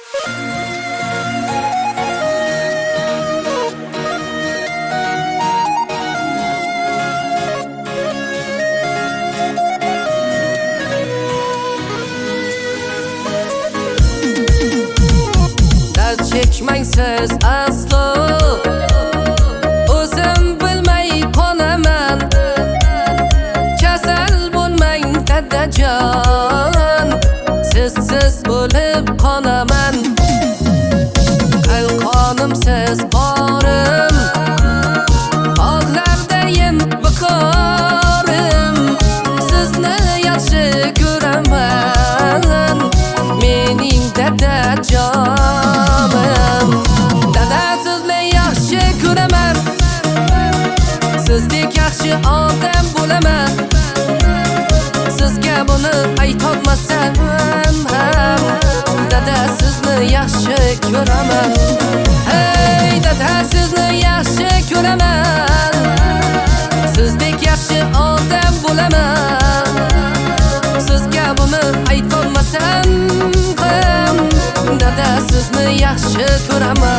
Dard chekmaysiz aslo, o'zim bilmay qolaman. Kasal bo'lmang dadajon, sizsiz o'lib qolaman. Qalqonimsiz qorim, og'lardayin viqorim. Sizni yaxshi ko'raman, mening dadajonim. Dada sizni yaxshi ko'raman, sizdek yaxshi odam bo'laman. Sizga buni aytolmasam ham, dada sizni yaxshi ko'raman. Hey dada sizni yaxshi ko'raman, sizdek yaxshi odam bo'laman. Sizga buni aytolmasam ham, dada sizni yaxshi ko'raman.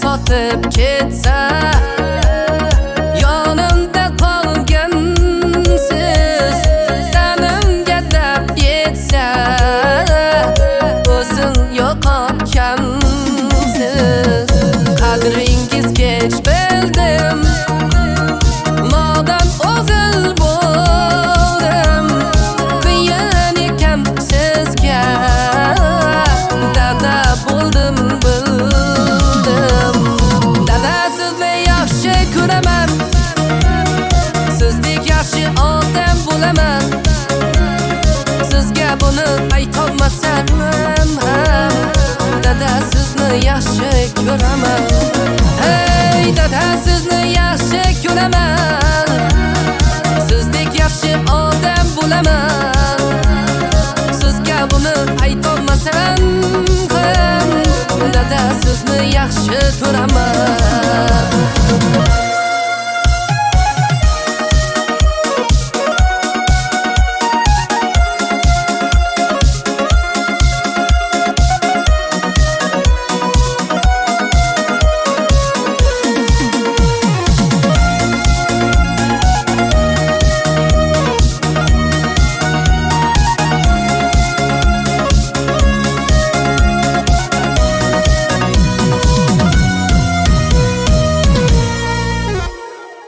Sotib ketsa, yonimda qolgansiz. Tanimga dab yetsa, o'zing yo'qotgansiz. Qadringiz kech bildim, nodon o'g'il bo'ldim. Qiyin ekan sizga, dada bo'ldim bildim. Dada sizni yaxshi ko'raman, sizdek yaxshi odam bo'laman. Sizga buni aytolmasam ham, dada sizni yaxshi ko'raman. Hey dada sizni yaxshi ko'raman, sizdek yaxshi odam bo'laman. Sizga buni aytolmasam ham, dada sizni yaxshi ko'raman.